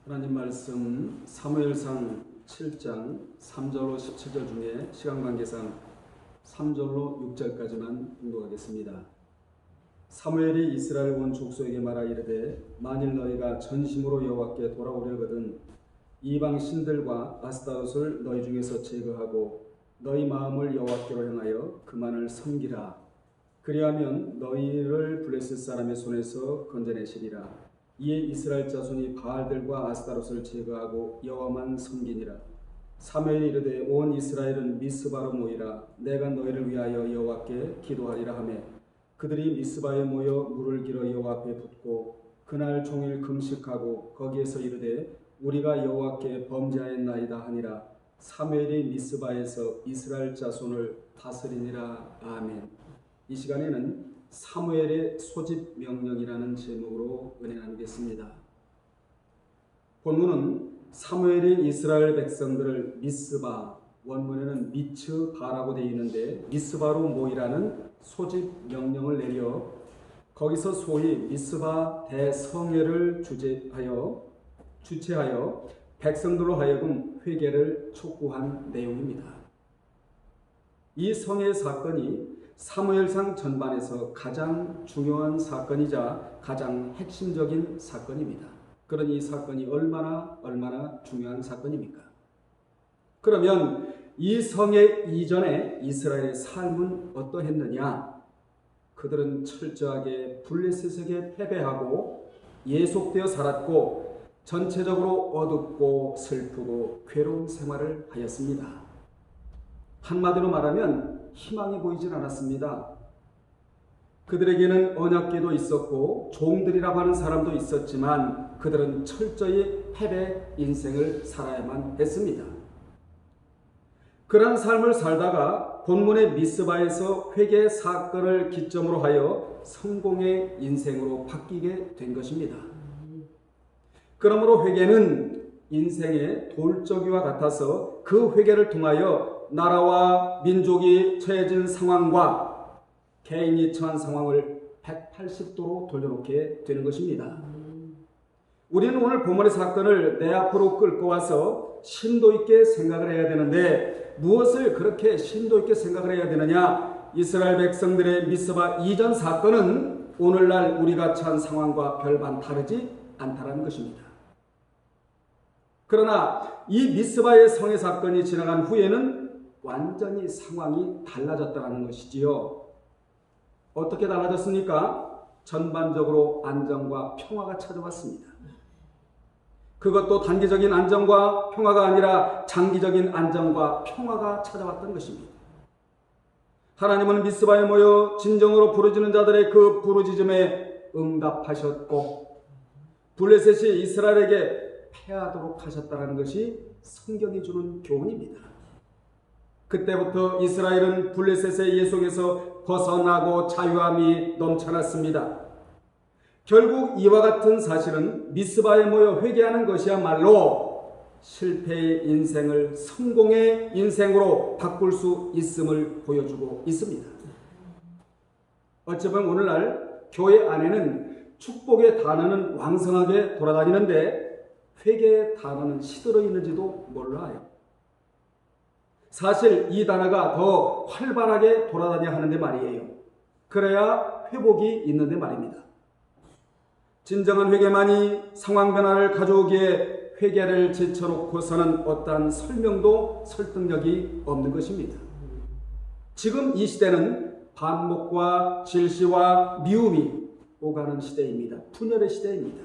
하나님 말씀 사무엘상 7장 3절로 17절 중에 시간 관계상 3절로 6절까지만 공독하겠습니다. 사무엘이 이스라엘 온 족속에게 말하 이르되 만일 너희가 전심으로 여호와께 돌아오려거든 이방 신들과 아스타롯을 너희 중에서 제거하고 너희 마음을 여호와께로 향하여 그만을 섬기라. 그리하면 너희를 블레셋 사람의 손에서 건져내시리라. 이에 이스라엘 자손이 바알들과 아스타롯을 제거하고 여호와만 섬기니라. 사무엘이 이르되 온 이스라엘은 미스바로 모이라. 내가 너희를 위하여 여호와께 기도하리라 하며 그들이 미스바에 모여 물을 길어 여호와 앞에 붓고 그날 종일 금식하고 거기에서 이르되 우리가 여호와께 범죄하였나이다 하니라. 사무엘이 미스바에서 이스라엘 자손을 다스리니라. 아멘. 이 시간에는 사무엘의 소집 명령이라는 제목으로 은혜 나누겠습니다. 본문은 사무엘이 이스라엘 백성들을 미스바, 원문에는 미츠바라고 되어 있는데 미스바로 모이라는 소집 명령을 내려 거기서 소위 미스바 대성회를 주최하여 백성들로 하여금 회개를 촉구한 내용입니다. 이 성회 사건이 사무엘상 전반에서 가장 중요한 사건이자 가장 핵심적인 사건입니다. 그러니 이 사건이 얼마나 중요한 사건입니까? 그러면 이 성회 이전에 이스라엘의 삶은 어떠했느냐? 그들은 철저하게 블레셋에게 패배하고 예속되어 살았고 전체적으로 어둡고 슬프고 괴로운 생활을 하였습니다. 한마디로 말하면 희망이 보이질 않았습니다. 그들에게는 언약궤도 있었고 종들이라고 하는 사람도 있었지만 그들은 철저히 패배 인생을 살아야만 했습니다. 그런 삶을 살다가 본문의 미스바에서 회개 사건을 기점으로 하여 성공의 인생으로 바뀌게 된 것입니다. 그러므로 회개는 인생의 돌적이와 같아서 그 회개를 통하여 나라와 민족이 처해진 상황과 개인이 처한 상황을 180도로 돌려놓게 되는 것입니다. 우리는 오늘 본문의 사건을 내 앞으로 끌고 와서 심도 있게 생각을 해야 되는데 무엇을 그렇게 심도 있게 생각을 해야 되느냐? 이스라엘 백성들의 미스바 이전 사건은 오늘날 우리가 처한 상황과 별반 다르지 않다는 것입니다. 그러나 이 미스바의 성회 사건이 지나간 후에는 완전히 상황이 달라졌다는 것이지요. 어떻게 달라졌습니까? 전반적으로 안정과 평화가 찾아왔습니다. 그것도 단기적인 안정과 평화가 아니라 장기적인 안정과 평화가 찾아왔던 것입니다. 하나님은 미스바에 모여 진정으로 부르짖는 자들의 그 부르짖음에 응답하셨고 블레셋이 이스라엘에게 패하도록 하셨다는 것이 성경이 주는 교훈입니다. 그때부터 이스라엘은 블레셋의 예속에서 벗어나고 자유함이 넘쳐났습니다. 결국 이와 같은 사실은 미스바에 모여 회개하는 것이야말로 실패의 인생을 성공의 인생으로 바꿀 수 있음을 보여주고 있습니다. 어쩌면 오늘날 교회 안에는 축복의 단어는 왕성하게 돌아다니는데 회개의 단어는 시들어 있는지도 몰라요. 사실 이 단어가 더 활발하게 돌아다녀야 하는데 말이에요. 그래야 회복이 있는데 말입니다. 진정한 회개만이 상황 변화를 가져오기에 회개를 제쳐놓고서는 어떠한 설명도 설득력이 없는 것입니다. 지금 이 시대는 반목과 질시와 미움이 오가는 시대입니다. 분열의 시대입니다.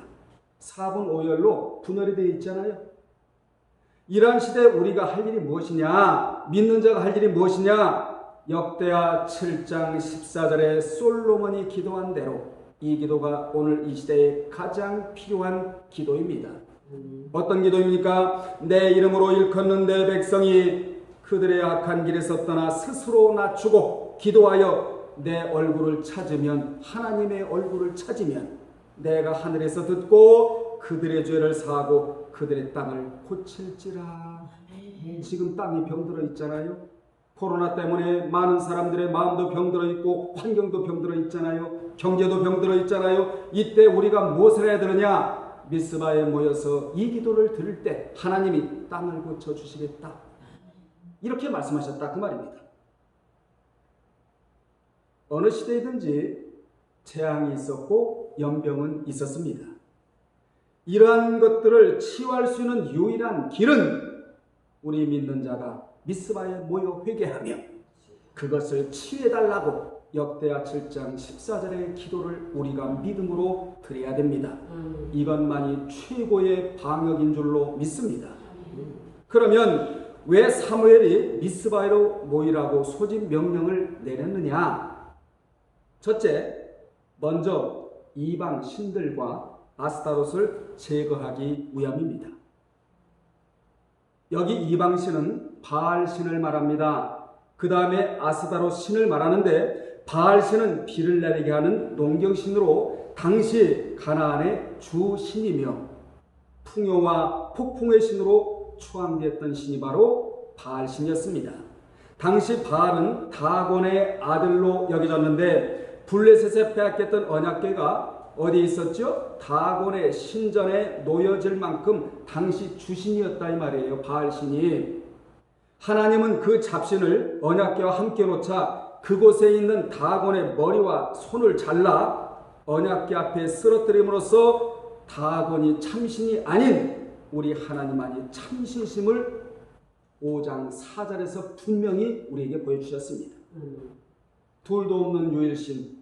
4분 5열로 분열이 되어 있잖아요. 이러한 시대에 우리가 할 일이 무엇이냐? 믿는 자가 할 일이 무엇이냐? 역대하 7장 14절에 솔로몬이 기도한 대로 이 기도가 오늘 이 시대에 가장 필요한 기도입니다. 어떤 기도입니까? 내 이름으로 일컫는 내 백성이 그들의 악한 길에서 떠나 스스로 낮추고 기도하여 내 얼굴을 찾으면 하나님의 얼굴을 찾으면 내가 하늘에서 듣고 그들의 죄를 사하고 그들의 땅을 고칠지라. 지금 땅이 병들어 있잖아요. 코로나 때문에 많은 사람들의 마음도 병들어 있고 환경도 병들어 있잖아요. 경제도 병들어 있잖아요. 이때 우리가 무엇을 해야 되느냐? 미스바에 모여서 이 기도를 들을 때 하나님이 땅을 고쳐주시겠다. 이렇게 말씀하셨다 그 말입니다. 어느 시대이든지 재앙이 있었고 연병은 있었습니다. 이러한 것들을 치유할 수 있는 유일한 길은 우리 믿는 자가 미스바에 모여 회개하며 그것을 치유해달라고 역대하 7장 14절의 기도를 우리가 믿음으로 드려야 됩니다. 이것만이 최고의 방역인 줄로 믿습니다. 그러면 왜 사무엘이 미스바로 모이라고 소집 명령을 내렸느냐? 첫째, 먼저 이방 신들과 아스타롯을 제거하기 위함입니다. 여기 이방 신은 바알 신을 말합니다. 그 다음에 아스타롯 신을 말하는데 바알 신은 비를 내리게 하는 농경신으로 당시 가나안의 주 신이며 풍요와 폭풍의 신으로 추앙되었던 신이 바로 바알 신이었습니다. 당시 바알은 다곤의 아들로 여겨졌는데 블레셋에 빼앗겼던 언약궤가 어디에 있었죠? 다곤의 신전에 놓여질 만큼 당시 주신이었다 이 말이에요. 바알 신이. 하나님은 그 잡신을 언약궤와 함께 놓자 그곳에 있는 다곤의 머리와 손을 잘라 언약궤 앞에 쓰러뜨림으로써 다곤이 참신이 아닌 우리 하나님만이 참신심을 5장 4절에서 분명히 우리에게 보여주셨습니다. 둘도 없는 유일신,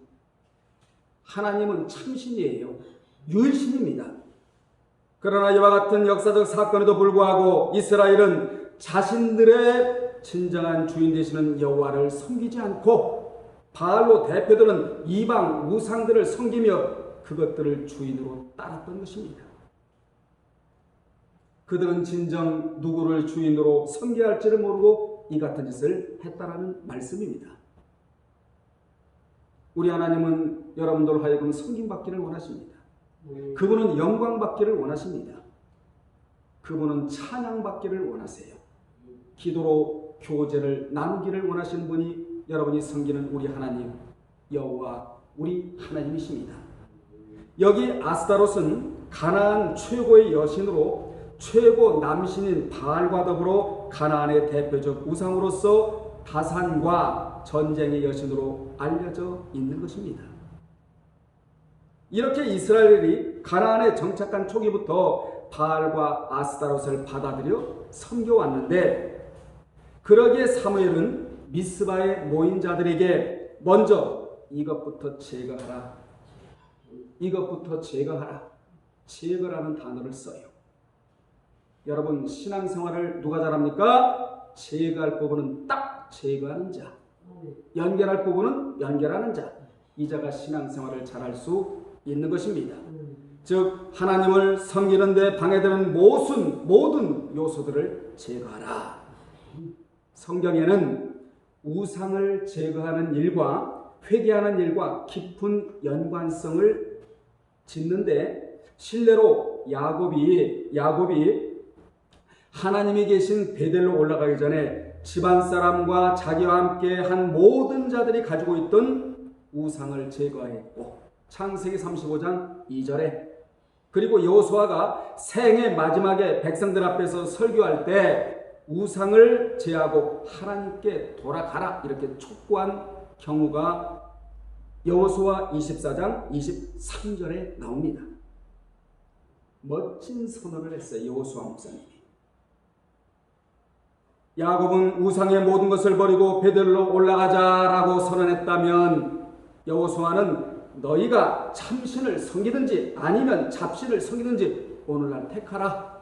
하나님은 참신이에요. 유일신입니다. 그러나 이와 같은 역사적 사건에도 불구하고 이스라엘은 자신들의 진정한 주인 되시는 여호와를 섬기지 않고 바알로 대표되는 이방 우상들을 섬기며 그것들을 주인으로 따랐던 것입니다. 그들은 진정 누구를 주인으로 섬겨야 할지를 모르고 이 같은 짓을 했다라는 말씀입니다. 우리 하나님은 여러분들 하여금 섬김받기를 원하십니다. 그분은 영광받기를 원하십니다. 그분은 찬양받기를 원하세요. 기도로 교제를 나누기를 원하시는 분이 여러분이 섬기는 우리 하나님 여호와 우리 하나님이십니다. 여기 아스타롯은 가나안 최고의 여신으로 최고 남신인 바알과 더불어 가나안의 대표적 우상으로서 다산과 전쟁의 여신으로 알려져 있는 것입니다. 이렇게 이스라엘이 가나안에 정착한 초기부터 바알과 아스타롯을 받아들여 섬겨왔는데 그러기에 사무엘은 미스바에 모인 자들에게 먼저 이것부터 제거하라. 이것부터 제거하라. 제거라는 단어를 써요. 여러분 신앙생활을 누가 잘합니까? 제거할 부분은 딱 제거하는 자, 연결할 부분은 연결하는 자, 이 자가 신앙생활을 잘할 수 있는 것입니다. 즉 하나님을 섬기는 데 방해되는 모든 요소들을 제거하라. 성경에는 우상을 제거하는 일과 회개하는 일과 깊은 연관성을 짓는데 실례로 야곱이 하나님이 계신 베델로 올라가기 전에 집안 사람과 자기와 함께 한 모든 자들이 가지고 있던 우상을 제거했고 창세기 35장 2절에 그리고 여호수아가 생애 마지막에 백성들 앞에서 설교할 때 우상을 제하고 하나님께 돌아가라 이렇게 촉구한 경우가 여호수아 24장 23절에 나옵니다. 멋진 선언을 했어요. 여호수아 목사님이. 야곱은 우상의 모든 것을 버리고 베델로 올라가자라고 선언했다면 여호수아는 너희가 참신을 섬기든지 아니면 잡신을 섬기든지 오늘날 택하라.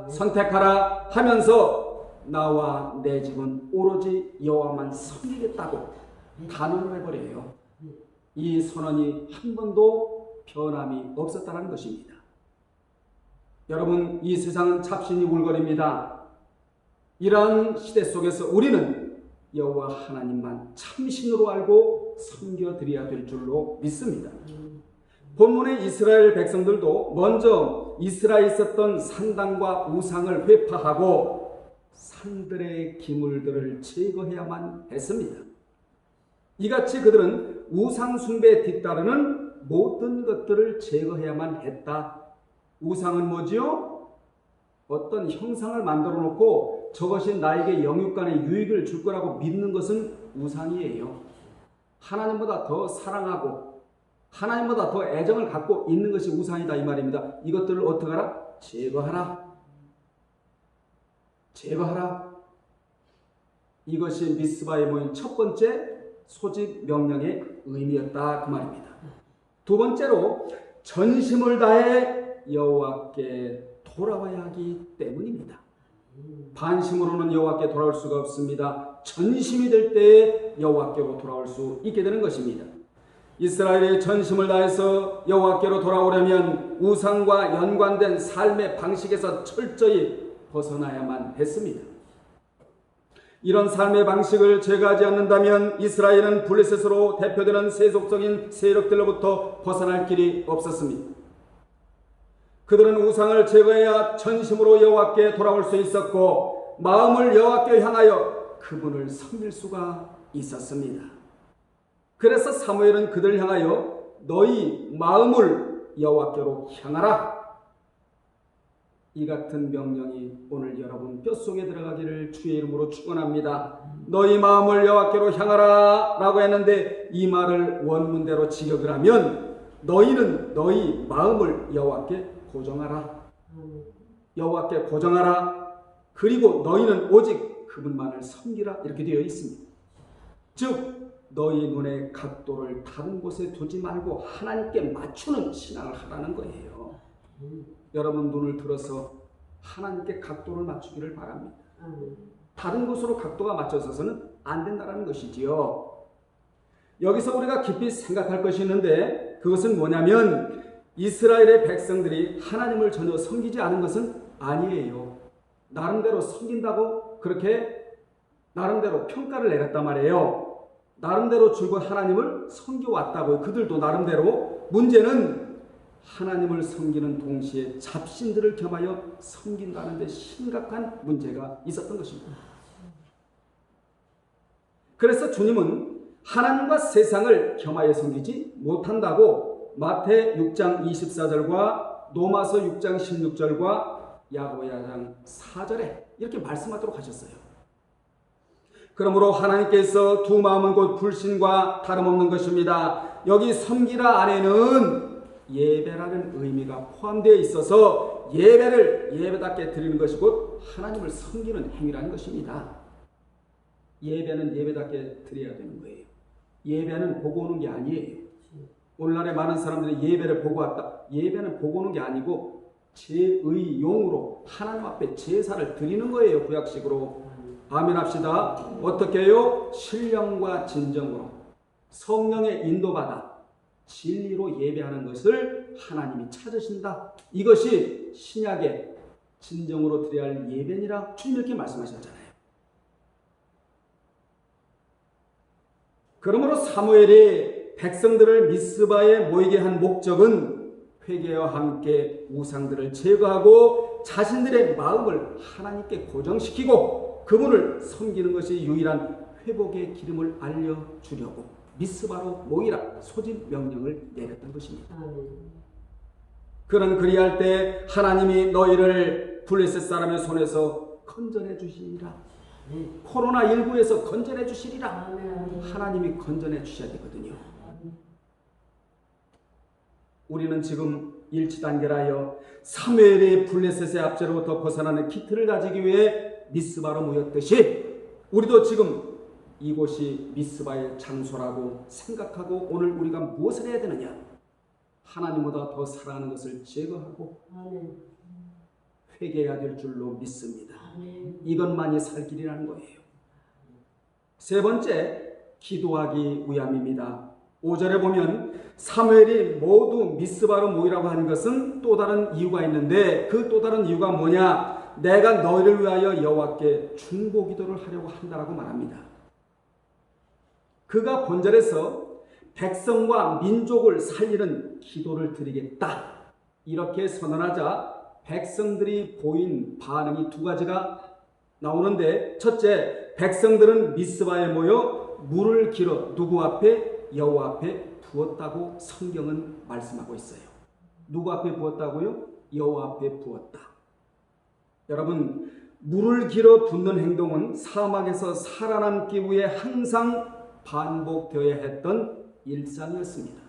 선택하라 하면서 나와 내 집은 오로지 여호와만 섬기겠다고 단언을 해버려요. 이 선언이 한 번도 변함이 없었다는 것입니다. 여러분 이 세상은 잡신이 울거립니다. 이러한 시대 속에서 우리는 여호와 하나님만 참신으로 알고 섬겨드려야 될 줄로 믿습니다. 본문의 이스라엘 백성들도 먼저 이스라엘에 있었던 산당과 우상을 회파하고 산들의 기물들을 제거해야만 했습니다. 이같이 그들은 우상 숭배에 뒤따르는 모든 것들을 제거해야만 했다. 우상은 뭐지요? 어떤 형상을 만들어 놓고 저것이 나에게 영육간의 유익을 줄 거라고 믿는 것은 우상이에요. 하나님보다 더 사랑하고 하나님보다 더 애정을 갖고 있는 것이 우상이다 이 말입니다. 이것들을 어떻게 하라? 제거하라. 제거하라. 이것이 미스바에 모인 첫 번째 소집 명령의 의미였다 그 말입니다. 두 번째로 전심을 다해 여호와께 돌아와야 하기 때문입니다. 반심으로는 여호와께 돌아올 수가 없습니다. 전심이 될 때에 여호와께로 돌아올 수 있게 되는 것입니다. 이스라엘이 전심을 다해서 여호와께로 돌아오려면 우상과 연관된 삶의 방식에서 철저히 벗어나야만 했습니다. 이런 삶의 방식을 제거하지 않는다면 이스라엘은 블레셋으로 대표되는 세속적인 세력들로부터 벗어날 길이 없었습니다. 그들은 우상을 제거해야 전심으로 여호와께 돌아올 수 있었고 마음을 여호와께 향하여 그분을 섬길 수가 있었습니다. 그래서 사무엘은 그들을 향하여 너희 마음을 여호와께로 향하라. 이 같은 명령이 오늘 여러분 뼛속에 들어가기를 주의 이름으로 축원합니다. 너희 마음을 여호와께로 향하라 라고 했는데 이 말을 원문대로 직역을 하면 너희는 너희 마음을 여호와께 고정하라. 여호와께 고정하라. 그리고 너희는 오직 그분만을 섬기라 이렇게 되어 있습니다. 즉 너희 눈의 각도를 다른 곳에 두지 말고 하나님께 맞추는 신앙을 하라는 거예요. 여러분 눈을 들어서 하나님께 각도를 맞추기를 바랍니다. 다른 곳으로 각도가 맞춰서는 안 된다는 것이지요. 여기서 우리가 깊이 생각할 것이 있는데 그것은 뭐냐면 이스라엘의 백성들이 하나님을 전혀 섬기지 않은 것은 아니에요. 나름대로 섬긴다고 그렇게 나름대로 평가를 내렸단 말이에요. 나름대로 줄곧 하나님을 섬겨왔다고요. 그들도 나름대로. 문제는 하나님을 섬기는 동시에 잡신들을 겸하여 섬긴다는 데 심각한 문제가 있었던 것입니다. 그래서 주님은 하나님과 세상을 겸하여 섬기지 못한다고 마태 6장 24절과 로마서 6장 16절과 야고보서 4절에 이렇게 말씀하도록 하셨어요. 그러므로 하나님께서 두 마음은 곧 불신과 다름없는 것입니다. 여기 섬기라 안에는 예배라는 의미가 포함되어 있어서 예배를 예배답게 드리는 것이 곧 하나님을 섬기는 행위라는 것입니다. 예배는 예배답게 드려야 되는 거예요. 예배는 보고 오는 게 아니에요. 오늘날에 많은 사람들이 예배를 보고 왔다. 예배는 보고 오는 게 아니고 제의용으로 하나님 앞에 제사를 드리는 거예요. 구약식으로. 아멘 합시다. 어떻게 해요? 신령과 진정으로 성령의 인도받아 진리로 예배하는 것을 하나님이 찾으신다. 이것이 신약의 진정으로 드려야 할 예배니라 주님 이렇게 말씀하셨잖아요. 그러므로 사무엘이 백성들을 미스바에 모이게 한 목적은 회개와 함께 우상들을 제거하고 자신들의 마음을 하나님께 고정시키고 그분을 섬기는 것이 유일한 회복의 기름을 알려주려고 미스바로 모이라 소집 명령을 내렸던 것입니다. 그는 그리할 때 하나님이 너희를 블레셋 사람의 손에서 건져내 주시리라. 코로나19에서 건져내 주시리라. 하나님이 건져내 주셔야 되거든요. 우리는 지금 일치단결하여 사무엘의 블레셋의 압제로부터 벗어나는 키트를 가지기 위해 미스바로 모였듯이 우리도 지금 이곳이 미스바의 장소라고 생각하고 오늘 우리가 무엇을 해야 되느냐? 하나님보다 더 사랑하는 것을 제거하고 회개해야 될 줄로 믿습니다. 이것만이 살 길이라는 거예요. 세 번째, 기도하기 위함입니다. 5절에 보면 사무엘이 모두 미스바로 모이라고 하는 것은 또 다른 이유가 있는데 그 또 다른 이유가 뭐냐? 내가 너희를 위하여 여호와께 중보 기도를 하려고 한다라고 말합니다. 그가 본절에서 백성과 민족을 살리는 기도를 드리겠다 이렇게 선언하자 백성들이 보인 반응이 두 가지가 나오는데 첫째, 백성들은 미스바에 모여 물을 길어 누구 앞에? 여호와 앞에 부었다고 성경은 말씀하고 있어요. 누구 앞에 부었다고요? 여호와 앞에 부었다. 여러분, 물을 길어 붓는 행동은 사막에서 살아남기 위해 항상 반복되어야 했던 일상이었습니다.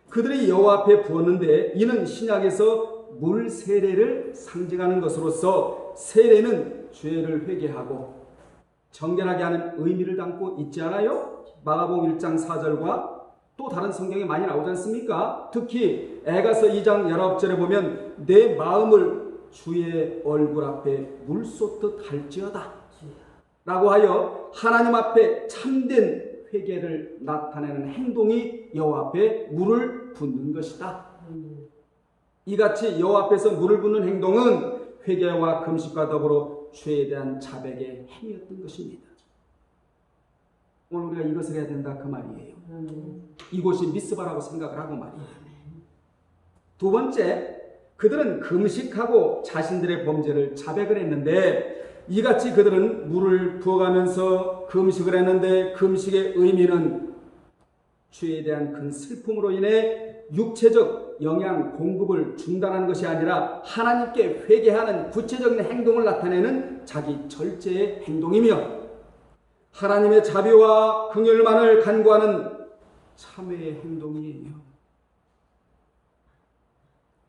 그들이 여호와 앞에 부었는데 이는 신약에서 물 세례를 상징하는 것으로서 세례는 죄를 회개하고 정결하게 하는 의미를 담고 있지 않아요? 마가복음 1장 4절과 또 다른 성경에 많이 나오지 않습니까? 특히 에가서 2장 19절에 보면 내 마음을 주의 얼굴 앞에 물 쏟듯 할지어다 라고 하여 하나님 앞에 참된 회개를 나타내는 행동이 여호와 앞에 물을 붓는 것이다. 이같이 여호와 앞에서 물을 붓는 행동은 회개와 금식과 더불어 죄에 대한 자백의 행위였던 것입니다. 오늘 우리가 이것을 해야 된다 그 말이에요. 이곳이 미스바라고 생각을 하고 말이에요. 두 번째, 그들은 금식하고 자신들의 범죄를 자백을 했는데 이같이 그들은 물을 부어가면서 금식을 했는데 금식의 의미는 죄에 대한 큰 슬픔으로 인해 육체적 영양 공급을 중단하는 것이 아니라 하나님께 회개하는 구체적인 행동을 나타내는 자기 절제의 행동이며 하나님의 자비와 긍휼만을 간구하는 참회의 행동이에요.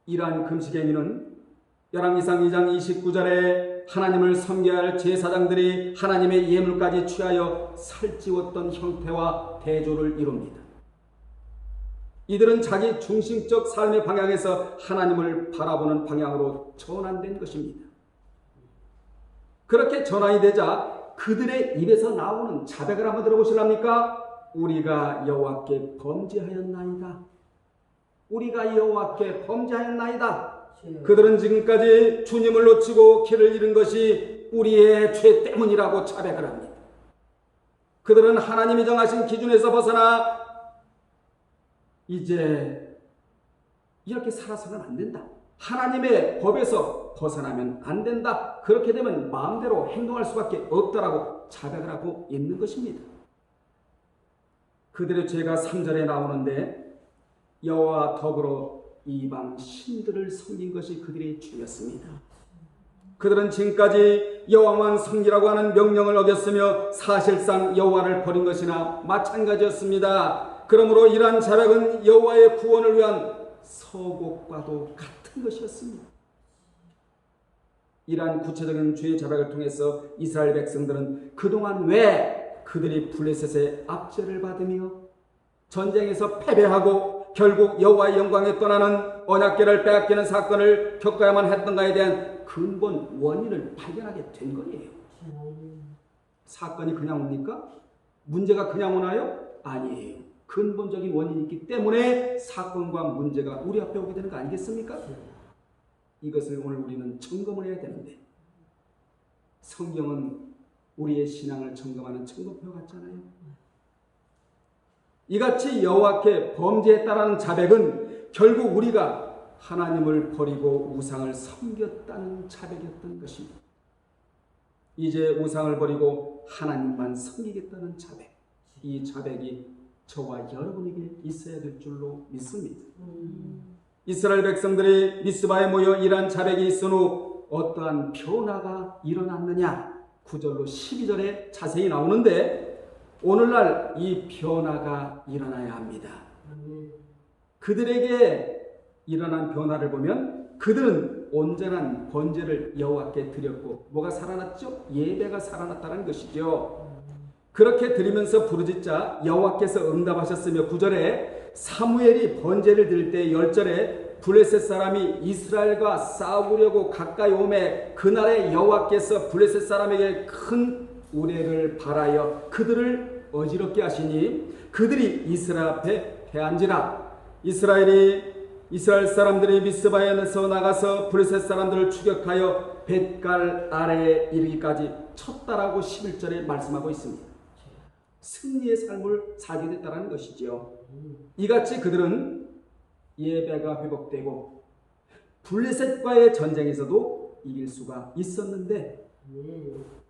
이러한 금식 행위는 열왕기상 2장 29절에 하나님을 섬겨야 할 제사장들이 하나님의 예물까지 취하여 살찌웠던 형태와 대조를 이룹니다. 이들은 자기 중심적 삶의 방향에서 하나님을 바라보는 방향으로 전환된 것입니다. 그렇게 전환이 되자 그들의 입에서 나오는 자백을 한번 들어보실랍니까? 우리가 여호와께 범죄하였나이다. 우리가 여호와께 범죄하였나이다. 그들은 지금까지 주님을 놓치고 길을 잃은 것이 우리의 죄 때문이라고 자백을 합니다. 그들은 하나님이 정하신 기준에서 벗어나 이제 이렇게 살아서는 안 된다. 하나님의 법에서 벗어나면 안 된다. 그렇게 되면 마음대로 행동할 수밖에 없다라고 자백을 하고 있는 것입니다. 그들의 죄가 3절에 나오는데 여호와와 더불어 이방 신들을 섬긴 것이 그들의 죄였습니다. 그들은 지금까지 여호와만 섬기라고 하는 명령을 어겼으며 사실상 여호와를 버린 것이나 마찬가지였습니다. 그러므로 이러한 자백은 여호와의 구원을 위한 서곡과도 같은 것이었습니다. 이러한 구체적인 죄의 자백을 통해서 이스라엘 백성들은 그동안 왜 그들이 블레셋의 압제를 받으며 전쟁에서 패배하고 결국 여호와의 영광에 떠나는 언약궤를 빼앗기는 사건을 겪어야만 했던가에 대한 근본 원인을 발견하게 된 거예요. 사건이 그냥 옵니까? 문제가 그냥 오나요? 아니에요. 근본적인 원인이 있기 때문에 사건과 문제가 우리 앞에 오게 되는 거 아니겠습니까? 이것을 오늘 우리는 점검을 해야 되는데 성경은 우리의 신앙을 점검하는 점검표 같잖아요. 이같이 여호와께 범죄했다라는 자백은 결국 우리가 하나님을 버리고 우상을 섬겼다는 자백이었던 것입니다. 이제 우상을 버리고 하나님만 섬기겠다는 자백. 이 자백이 저와 여러분에게 있어야 될 줄로 믿습니다. 이스라엘 백성들이 미스바에 모여 이러한 자백이 있은 후 어떠한 변화가 일어났느냐? 9절로 12절에 자세히 나오는데 오늘날 이 변화가 일어나야 합니다. 그들에게 일어난 변화를 보면 그들은 온전한 번제를 여호와께 드렸고 뭐가 살아났죠? 예배가 살아났다는 것이죠. 그렇게 드리면서 부르짖자 여호와께서 응답하셨으며 9절에 사무엘이 번제를 드릴 때 10절에 블레셋 사람이 이스라엘과 싸우려고 가까이 오매 그날에 여호와께서 블레셋 사람에게 큰 우레를 발하여 그들을 어지럽게 하시니 그들이 이스라엘 앞에 패한지라. 이스라엘 사람들이 미스바에서 나가서 블레셋 사람들을 추격하여 벳갈 아래에 이르기까지 쳤다라고 11절에 말씀하고 있습니다. 승리의 삶을 살게 됐다는 것이죠. 이같이 그들은 예배가 회복되고 블레셋과의 전쟁에서도 이길 수가 있었는데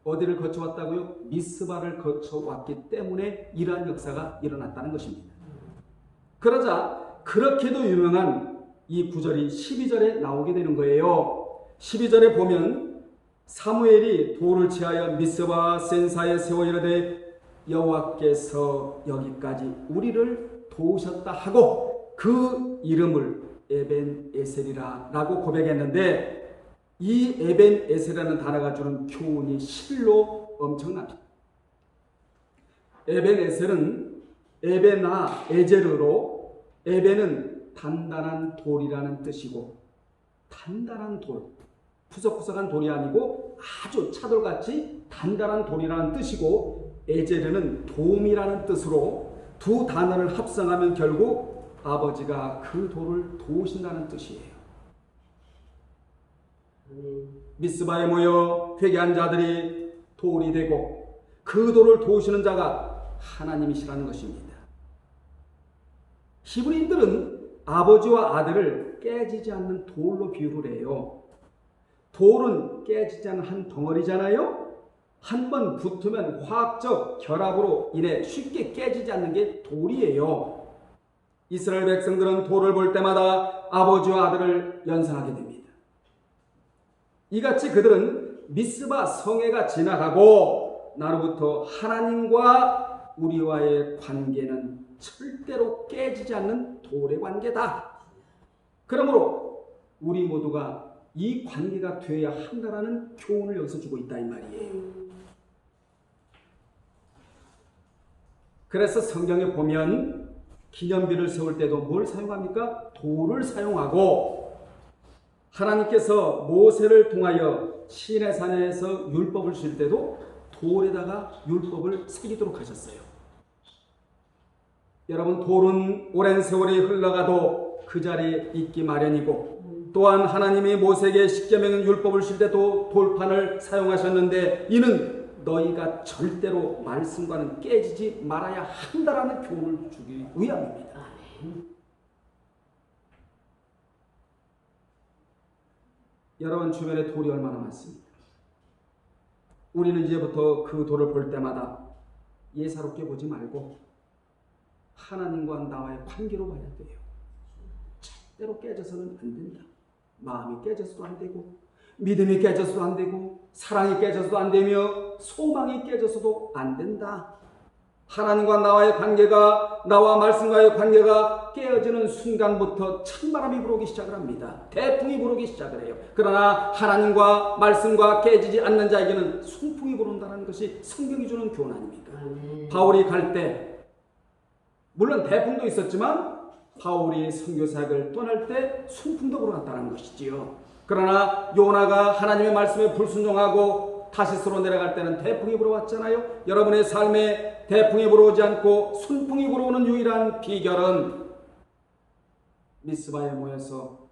어디를 거쳐왔다고요? 미스바를 거쳐왔기 때문에 이러한 역사가 일어났다는 것입니다. 그러자 그렇게도 유명한 이 구절이 12절에 나오게 되는 거예요. 12절에 보면 사무엘이 돌을 취하여 미스바와 센사에 세워 이르되 여호와께서 여기까지 우리를 도우셨다 하고 그 이름을 에벤에셀이라 라고 고백했는데, 이 에벤에셀이라는 단어가 주는 교훈이 실로 엄청납니다. 에벤에셀은 에벤아 에제르로, 에벤은 단단한 돌이라는 뜻이고, 단단한 돌, 푸석푸석한 돌이 아니고 아주 차돌같이 단단한 돌이라는 뜻이고, 에제르는 도움이라는 뜻으로 두 단어를 합성하면 결국 아버지가 그 돌을 도우신다는 뜻이에요. 미스바에 모여 회개한 자들이 돌이 되고 그 돌을 도우시는 자가 하나님이시라는 것입니다. 히브리인들은 아버지와 아들을 깨지지 않는 돌로 비유를 해요. 돌은 깨지지 않는 한 덩어리잖아요. 한 번 붙으면 화학적 결합으로 인해 쉽게 깨지지 않는 게 돌이에요. 이스라엘 백성들은 돌을 볼 때마다 아버지와 아들을 연상하게 됩니다. 이같이 그들은 미스바 성회가 지나가고 나로부터 하나님과 우리와의 관계는 절대로 깨지지 않는 돌의 관계다. 그러므로 우리 모두가 이 관계가 되어야 한다라는 교훈을 여기서 주고 있다 이 말이에요. 그래서 성경에 보면 기념비를 세울 때도 뭘 사용합니까? 돌을 사용하고, 하나님께서 모세를 통하여 시내산에서 율법을 줄 때도 돌에다가 율법을 새기도록 하셨어요. 여러분, 돌은 오랜 세월이 흘러가도 그 자리에 있기 마련이고, 또한 하나님이 모세에게 십계명 율법을 줄 때도 돌판을 사용하셨는데, 이는 너희가 절대로 말씀과는 깨지지 말아야 한다라는 교훈을 주기 위함입니다. 여러분 주변에 돌이 얼마나 많습니까? 우리는 이제부터 그 돌을 볼 때마다 예사롭게 보지 말고 하나님과 나와의 관계로 봐야 돼요. 절대로 깨져서는 안 된다. 마음이 깨져서도 안 되고, 믿음이 깨져서도 안 되고, 사랑이 깨져서도 안 되며, 소망이 깨져서도 안 된다. 하나님과 나와의 관계가, 나와 말씀과의 관계가 깨어지는 순간부터 찬바람이 불어오기 시작을 합니다. 태풍이 불어오기 시작을 해요. 그러나 하나님과 말씀과 깨지지 않는 자에게는 순풍이 불어온다는 것이 성경이 주는 교훈 아닙니까? 바울이 갈 때 물론 태풍도 있었지만 바울이 선교사역을 떠날 때 순풍도 불어왔다는 것이지요. 그러나 요나가 하나님의 말씀에 불순종하고 타시스로 내려갈 때는 태풍이 불어왔잖아요. 여러분의 삶에 태풍이 불어오지 않고 순풍이 불어오는 유일한 비결은 미스바에 모여서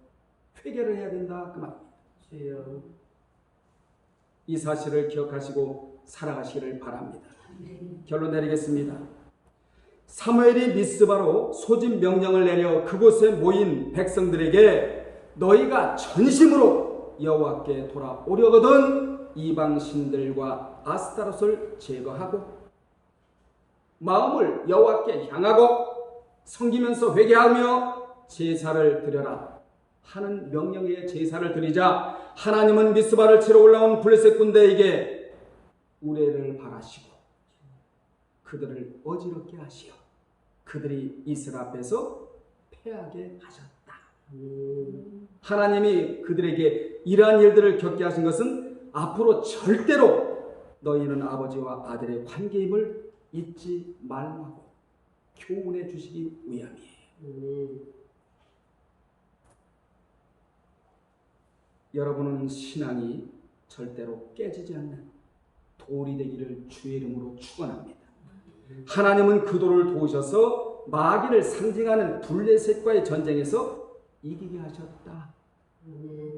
회개를 해야 된다 그 말입니다. 이 사실을 기억하시고 살아가시기를 바랍니다. 결론 내리겠습니다. 사무엘이 미스바로 소집 명령을 내려 그곳에 모인 백성들에게 너희가 전심으로 여호와께 돌아오려거든 이방 신들과 아스타롯을 제거하고 마음을 여호와께 향하고 섬기면서 회개하며 제사를 드려라 하는 명령에 제사를 드리자 하나님은 미스바를 치러 올라온 블레셋 군대에게 우레를 바라시고 그들을 어지럽게 하시어 그들이 이스라엘 앞에서 패하게 하셨다. 하나님이 그들에게 이러한 일들을 겪게 하신 것은 앞으로 절대로 너희는 아버지와 아들의 관계임을 잊지 말라고 교훈해 주시기 위함이에요. 여러분은 신앙이 절대로 깨지지 않는 돌이 되기를 주의 이름으로 축원합니다. 하나님은 그 돌을 도우셔서 마귀를 상징하는 블레셋과의 전쟁에서 이기게 하셨다.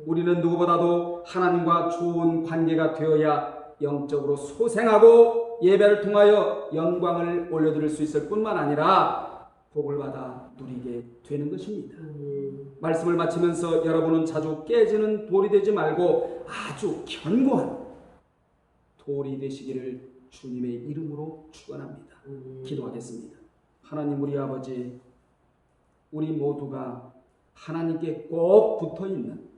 우리는 누구보다도 하나님과 좋은 관계가 되어야 영적으로 소생하고 예배를 통하여 영광을 올려드릴 수 있을 뿐만 아니라 복을 받아 누리게 되는 것입니다. 말씀을 마치면서 여러분은 자주 깨지는 돌이 되지 말고 아주 견고한 돌이 되시기를 주님의 이름으로 축원합니다. 기도하겠습니다. 하나님 우리 아버지, 우리 모두가 하나님께 꼭 붙어있는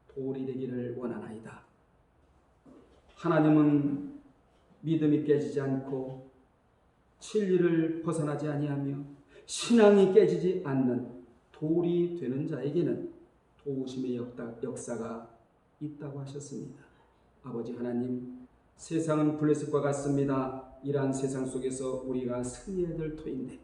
돌이 되기를 원하나이다. 하나님은 믿음이 깨지지 않고 진리를 벗어나지 아니하며 신앙이 깨지지 않는 돌이 되는 자에게는 도우심의 역사가 있다고 하셨습니다. 아버지 하나님, 세상은 블레셋과 같습니다. 이러한 세상 속에서 우리가 승리해야 될 터인데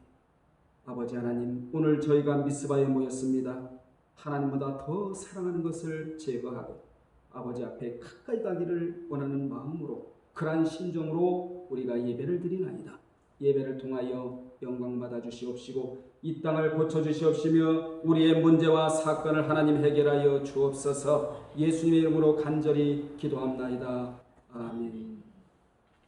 아버지 하나님, 오늘 저희가 미스바에 모였습니다. 하나님보다 더 사랑하는 것을 제거하고 아버지 앞에 가까이 가기를 원하는 마음으로 그러한 심정으로 우리가 예배를 드리나이다. 예배를 통하여 영광 받아 주시옵시고 이 땅을 고쳐 주시옵시며 우리의 문제와 사건을 하나님 해결하여 주옵소서. 예수님의 이름으로 간절히 기도합나이다. 아멘.